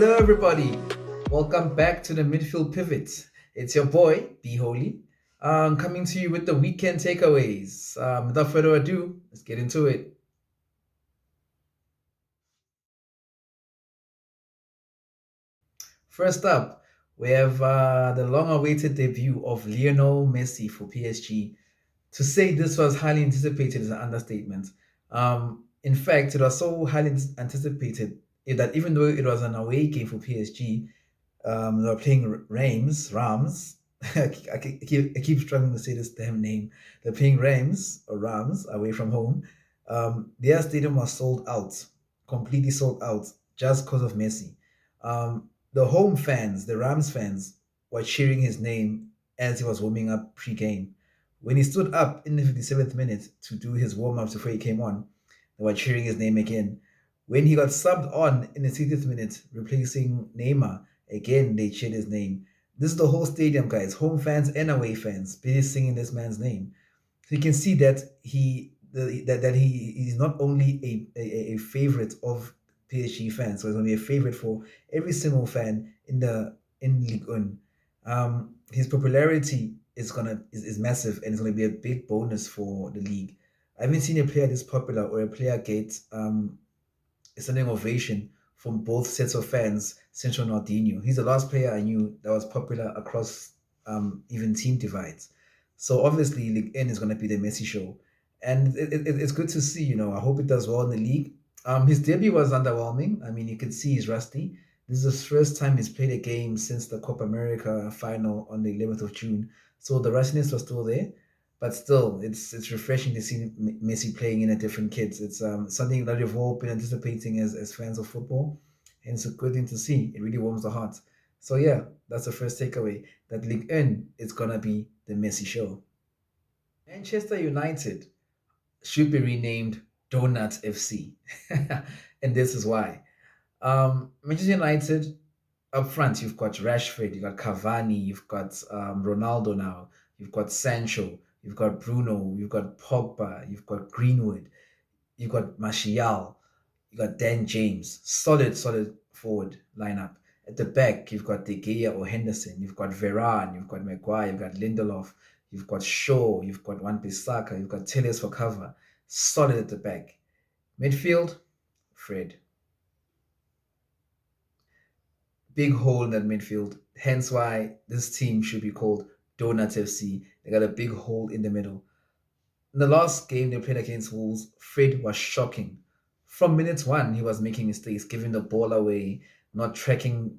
Hello, everybody. Welcome back to the Midfield Pivot. It's your boy, B Holy, coming to you with the weekend takeaways. Without further ado, let's get into it. First up, we have the long awaited debut of Lionel Messi for PSG. To say this was highly anticipated is an understatement. In fact, it was so highly anticipated that even though it was an away game for PSG, they were playing Rams. I keep struggling to say this damn name. They're playing Rams or Rams away from home. Their stadium was sold out, completely sold out, just because of Messi. The home fans, the Rams fans, were cheering his name as he was warming up pre-game. When he stood up in the 57th minute to do his warm-ups before he came on, they were cheering his name again. When he got subbed on in the 60th minute, replacing Neymar, again, they cheered his name. This is the whole stadium, guys, home fans and away fans, busy singing this man's name. So you can see that he's not only a favorite of PSG fans, so he's going to be a favorite for every single fan in LiQWYD. His popularity is massive, and it's going to be a big bonus for the league. I haven't seen a player this popular or a player get a standing ovation from both sets of fans since Ronaldinho. He's the last player I knew that was popular across even team divides. So obviously, League N is going to be the Messi show, and it's good to see. I hope it does well in the league. His debut was underwhelming. I mean, you can see he's rusty. This is his first time he's played a game since the Copa America final on the 11th of June. So the rustiness was still there, but still, it's refreshing to see Messi playing in a different kit. It's something that we've all been anticipating as fans of football, and it's a good thing to see. It really warms the heart. So yeah, that's the first takeaway. That League N is gonna be the Messi show. Manchester United should be renamed Donuts FC, and this is why. Manchester United up front, you've got Rashford, you've got Cavani, you've got Ronaldo now, you've got Sancho, you've got Bruno, you've got Pogba, you've got Greenwood, you've got Martial, you've got Dan James. Solid forward lineup. At the back, you've got De Gea or Henderson, you've got Varane, you've got Maguire, you've got Lindelof, you've got Shaw, you've got Wan-Bissaka, you've got Telles for cover. Solid at the back. Midfield, Fred. Big hole in that midfield. Hence why this team should be called Donuts FC. They got a big hole in the middle. In the last game they played against Wolves, Fred was shocking. From minute one, he was making mistakes, giving the ball away, not tracking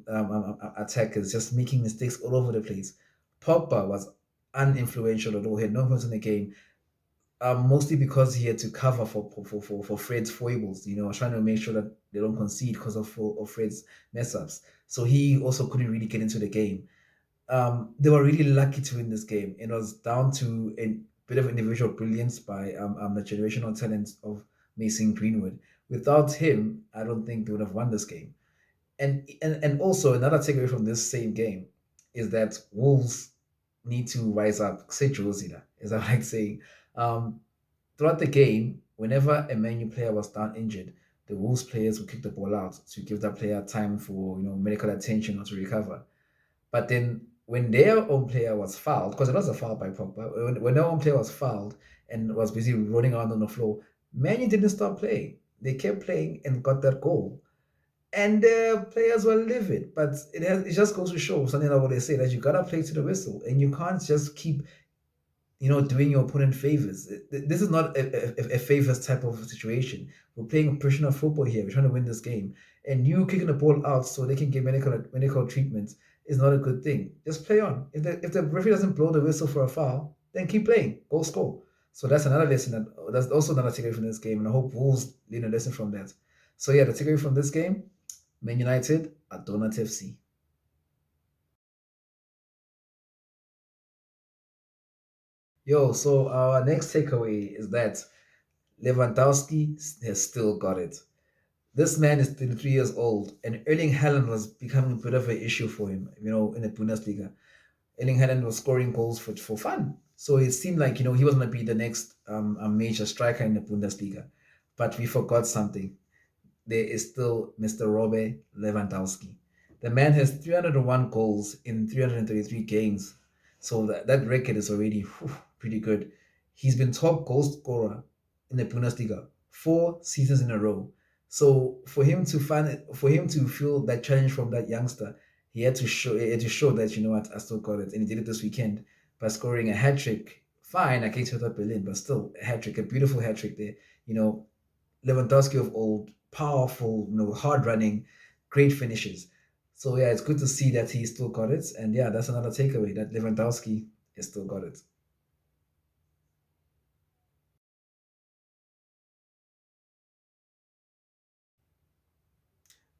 attackers, just making mistakes all over the place. Pogba was uninfluential at all. He had no influence in the game, mostly because he had to cover for Fred's foibles, trying to make sure that they don't concede because of Fred's mess ups. So he also couldn't really get into the game. They were really lucky to win this game. It was down to a bit of individual brilliance by the generational talent of Mason Greenwood. Without him, I don't think they would have won this game. And also another takeaway from this same game is that Wolves need to rise up. Say Josina, as I like saying. Um, Throughout the game, whenever a Man U player was down injured, the Wolves players would kick the ball out to give that player time for medical attention or to recover. But then when their own player was fouled, because it was a foul by Pogba, when their own player was fouled and was busy rolling around on the floor, Man U didn't stop playing. They kept playing and got that goal. And the players were livid. But it just goes to show something like what they say, that you gotta play to the whistle. And you can't just keep doing your opponent favors. This is not a favors type of situation. We're playing professional football here. We're trying to win this game, and you kicking the ball out so they can get medical treatment is not a good thing. Just play on. If the referee doesn't blow the whistle for a foul, then keep playing. Go score. So that's another lesson. That's also another takeaway from this game, and I hope Wolves learn a lesson from that. So yeah, the takeaway from this game: Man United at Donut FC. Yo, so our next takeaway is that Lewandowski has still got it. This man is 23 years old, and Erling Haaland was becoming a bit of an issue for him, in the Bundesliga. Erling Haaland was scoring goals for fun. So it seemed like, he was going to be the next a major striker in the Bundesliga. But we forgot something. There is still Mr. Robert Lewandowski. The man has 301 goals in 333 games. So that record is already pretty good. He's been top goal scorer in the Bundesliga 4 seasons in a row. So for him to feel that challenge from that youngster, he had to show that you know what, I still got it, and he did it this weekend by scoring a hat trick. Fine, against Hertha Berlin, but still a hat trick, a beautiful hat trick there. You know, Lewandowski of old, powerful, you know, hard running, great finishes. So yeah, it's good to see that he still got it, and yeah, that's another takeaway that Lewandowski has still got it.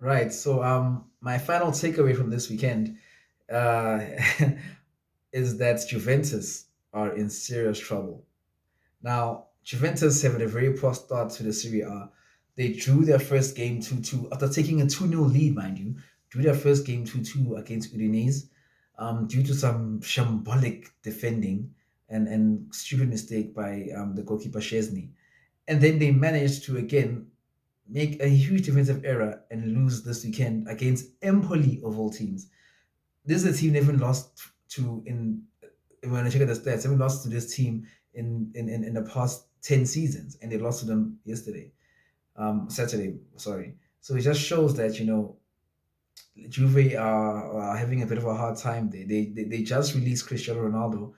Right. So my final takeaway from this weekend uh, is that Juventus are in serious trouble. Now, Juventus have had a very poor start to the Serie A. They drew their first game 2-2 after taking a 2-0 lead, mind you. Drew their first game 2-2 against Udinese due to some shambolic defending and stupid mistake by the goalkeeper Szczesny. And then they managed to again make a huge defensive error and lose this weekend against Empoli of all teams. This is a team they haven't lost to in when I check at the stats, they haven't lost to this team in the past 10 seasons, and they lost to them yesterday, Saturday, sorry. So it just shows that, you know, Juve are having a bit of a hard time. They just released Cristiano Ronaldo,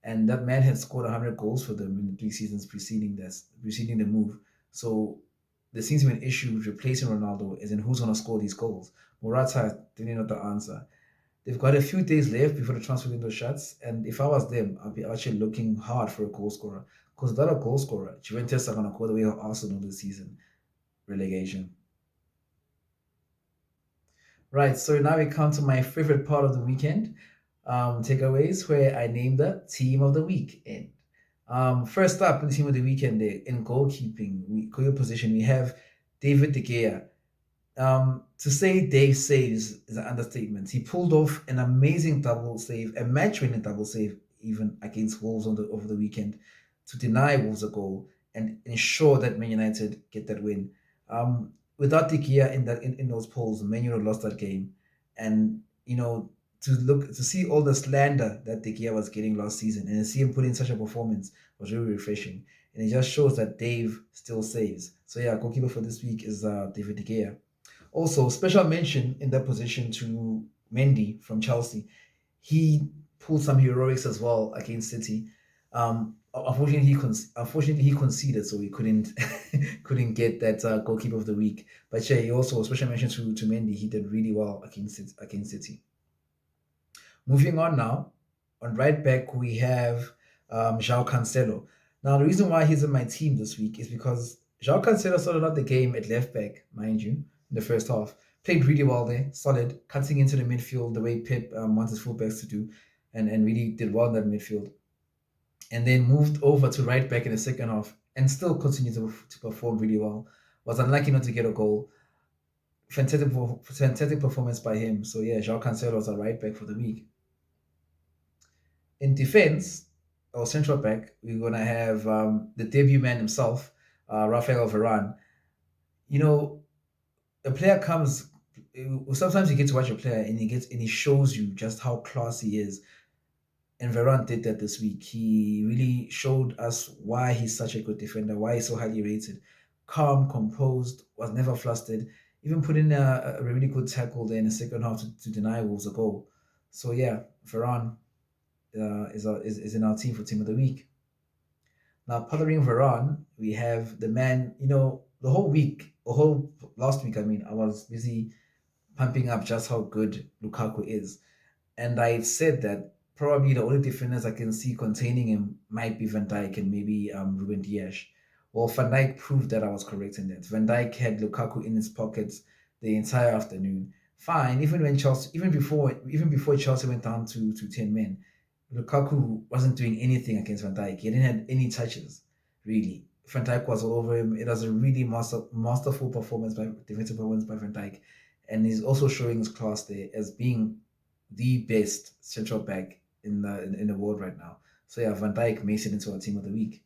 and that man had scored 100 goals for them in the 3 seasons preceding the move. So there seems to be an issue with replacing Ronaldo, as in who's going to score these goals. Morata didn't know the answer. They've got a few days left before the transfer window shuts, and if I was them, I'd be actually looking hard for a goal scorer. Because without a goal scorer, Juventus are going to go the way of Arsenal this season, relegation. Right, so now we come to my favorite part of the weekend, takeaways, where I name the team of the weekend. First up in the team of the weekend, there in goalkeeping, goal position, we have David De Gea. To say Dave saves is an understatement. He pulled off an amazing double save, a match-winning double save, even against Wolves over the weekend, to deny Wolves a goal and ensure that Man United get that win. Without De Gea in those polls, Man United lost that game, and you know to see all the slander that De Gea was getting last season and to see him put in such a performance was really refreshing, and it just shows that Dave still saves. So yeah, goalkeeper for this week is David De Gea. Also, special mention in that position to Mendy from Chelsea. He pulled some heroics as well against City. Unfortunately he conceded, so he couldn't couldn't get that goalkeeper of the week. But yeah, he also special mention to Mendy. He did really well against City. Moving on now, on right back we have João Cancelo. Now the reason why he's in my team this week is because João Cancelo started out the game at left back, mind you, in the first half. Played really well there, solid, cutting into the midfield the way Pep wants his fullbacks to do, and really did well in that midfield. And then moved over to right back in the second half and still continued to perform really well. Was unlucky not to get a goal. Fantastic performance by him. So yeah, João Cancelo was a right back for the week. In defense, or central back, we're gonna have the debut man himself, Rafael Varane. You know, a player comes. Sometimes you get to watch a player and he shows you just how classy he is. And Varane did that this week. He really showed us why he's such a good defender, why he's so highly rated. Calm, composed, was never flustered. Even put in a really good tackle there in the second half to deny Wolves a goal. So yeah, Varane is in our team for team of the week. Now, following Varane, we have the man. You know, the whole week, the whole last week. I mean, I was busy pumping up just how good Lukaku is, and I said that probably the only defenders I can see containing him might be Van Dijk and maybe Ruben Dias. Well, Van Dijk proved that I was correct in that. Van Dijk had Lukaku in his pockets the entire afternoon. Fine, even before Chelsea went down to 10 men, Lukaku wasn't doing anything against Van Dijk. He didn't have any touches, really. Van Dijk was all over him. It was a really masterful defensive performance by Van Dijk, and he's also showing his class there as being the best central back in the world right now. So yeah, Van Dijk makes it into our team of the week.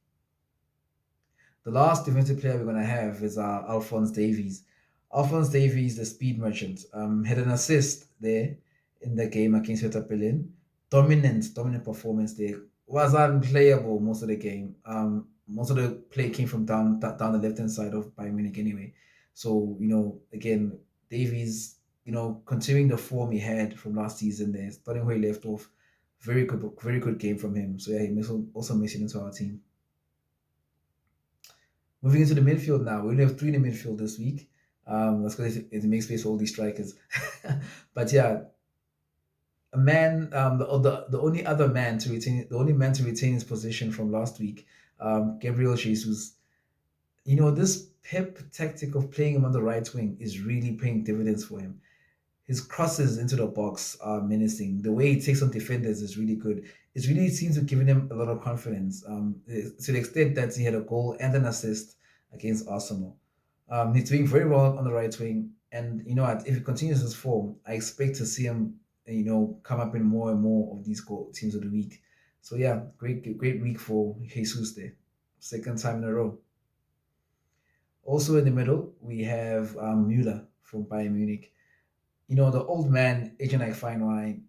The last defensive player we're gonna have is Alphonse Davies. Alphonse Davies, the speed merchant, had an assist there in the game against Hertha Berlin. Dominant performance there. Was unplayable most of the game. Most of the play came from down the left hand side of Bayern Munich anyway. So again, Davies, continuing the form he had from last season there, starting where he left off. Very good game from him. So yeah, also makes it into our team. Moving into the midfield now, we only have three in the midfield this week. That's because it makes space for all these strikers. But yeah, a man, the only other man to retain, the only man to retain his position from last week, Gabriel Jesus. This Pep tactic of playing him on the right wing is really paying dividends for him. His crosses into the box are menacing. The way he takes on defenders is really good. It really seems to give him a lot of confidence, to the extent that he had a goal and an assist against Arsenal. He's doing very well on the right wing, and if he continues his form, I expect to see him, come up in more and more of these teams of the week. So yeah, great week for Jesus there, second time in a row. Also in the middle, we have Müller from Bayern Munich. The old man, agent like fine wine,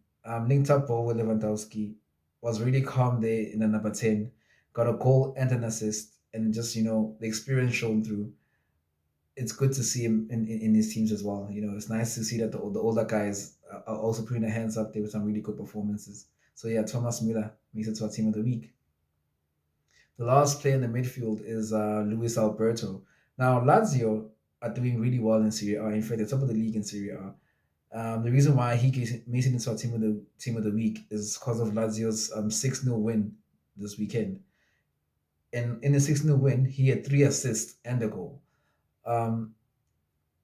linked up well with Lewandowski, was really calm there in the number 10, got a goal and an assist, and just, the experience shown through. It's good to see him in his teams as well. It's nice to see that the older guys are also putting their hands up there with some really good performances. So yeah, Thomas Müller makes it to our team of the week. The last player in the midfield is Luis Alberto. Now, Lazio are doing really well in Serie A. In fact, they're top of the league in Serie A. The reason why makes it into our team of the week is because of Lazio's 6-0 win this weekend. And in the 6-0 win, he had three assists and a goal. Um,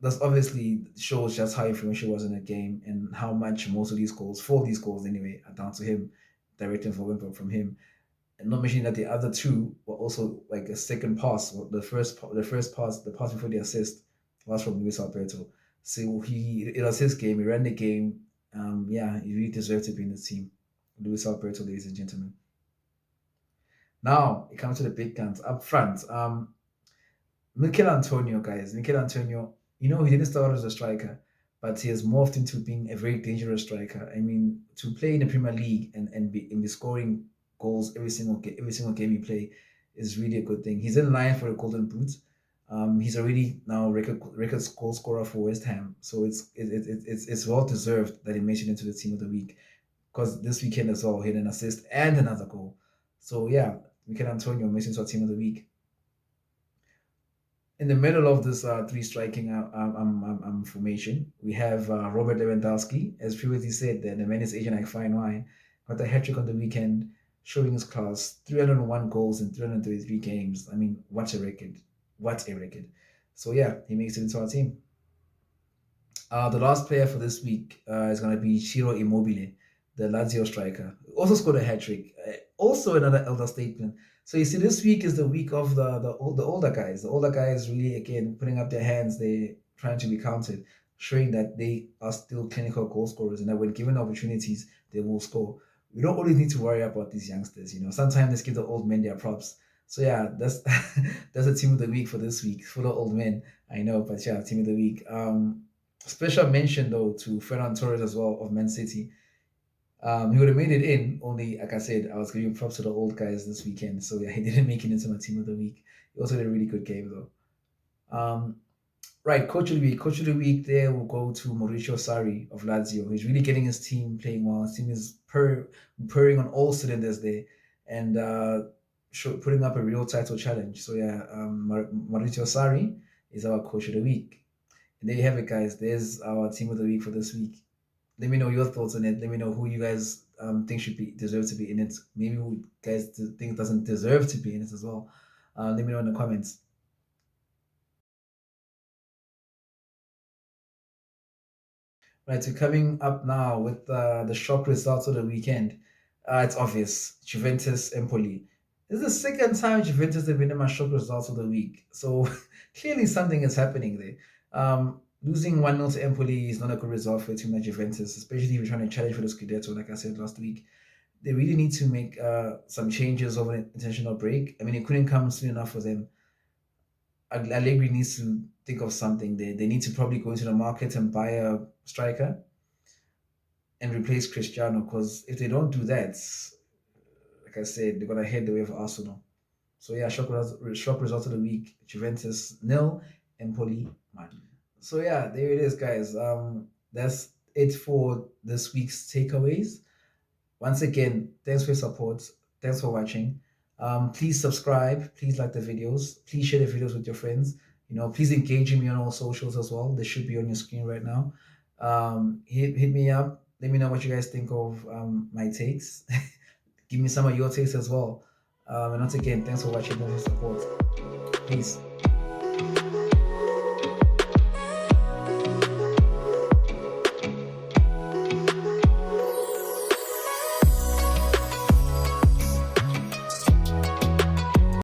that's obviously shows just how influential he was in the game and how much most of these goals, four of these goals anyway, are down to him, directing for input from him. And not mentioning that the other two were also like a second pass. The first pass, the pass before the assist, was from Luis Alberto. So it was his game. He ran the game. Yeah, he really deserved to be in the team. Luis Alberto, ladies and gentlemen. Now it comes to the big guns up front. Mikel Antonio, guys. Mikel Antonio, he didn't start out as a striker, but he has morphed into being a very dangerous striker. I mean, to play in the Premier League and be scoring goals every single game he play is really a good thing. He's in line for the Golden Boot. He's already now record goal scorer for West Ham, so it's well deserved that he made it into the team of the week because this weekend as well he had an assist and another goal. So yeah, Mikel Antonio makes it into our team of the week. In the middle of this three striking formation, we have Robert Lewandowski, as previously said, the man is aging like fine wine, got a hat trick on the weekend, showing his class, 301 goals in 333 games. I mean, what a record! What a record! So yeah, he makes it into our team. The last player for this week is going to be Ciro Immobile, the Lazio striker. Also scored a hat trick. Also another elder statement. So you see, this week is the week of the older guys. The older guys really again putting up their hands. They trying to be counted, showing that they are still clinical goal scorers and that when given opportunities, they will score. We don't always need to worry about these youngsters. Sometimes let's give the old men their props. So yeah, that's that's the team of the week for this week. Full of old men, I know, but yeah, team of the week. Special mention though to Ferran Torres as well of Man City. He would have made it in, only like I said, I was giving props to the old guys this weekend. So yeah, he didn't make it into my team of the week. He also did a really good game though. Right, coach of the week. Coach of the week there will go to Mauricio Sarri of Lazio. He's really getting his team playing well. His team is purring on all cylinders there, and putting up a real title challenge. So yeah, Mauricio Sarri is our coach of the week. And there you have it, guys. There's our team of the week for this week. Let me know your thoughts on it. Let me know who you guys think deserve to be in it. Maybe who guys think doesn't deserve to be in it as well. Let me know in the comments. Right, so coming up now with the shock results of the weekend. It's obvious. Juventus Empoli. This is the second time Juventus have been in my shock results of the week. So clearly something is happening there. Losing 1-0 to Empoli is not a good result for a team like Juventus, especially if you're trying to challenge for the Scudetto, like I said last week. They really need to make some changes over an intentional break. I mean, it couldn't come soon enough for them. Allegri needs to think of something. They need to probably go into the market and buy a striker and replace Cristiano, because if they don't do that, like I said, they're gonna head the way of Arsenal. So yeah, shock result of the week: Juventus nil, Empoli 1. So yeah, there it is, guys. That's it for this week's takeaways. Once again, thanks for your support. Thanks for watching. Please subscribe. Please like the videos. Please share the videos with your friends. Please engage me on all socials as well. They should be on your screen right now. Hit me up. Let me know what you guys think of my takes. Give me some of your takes as well. And once again, thanks for watching. Thanks for your support. Peace.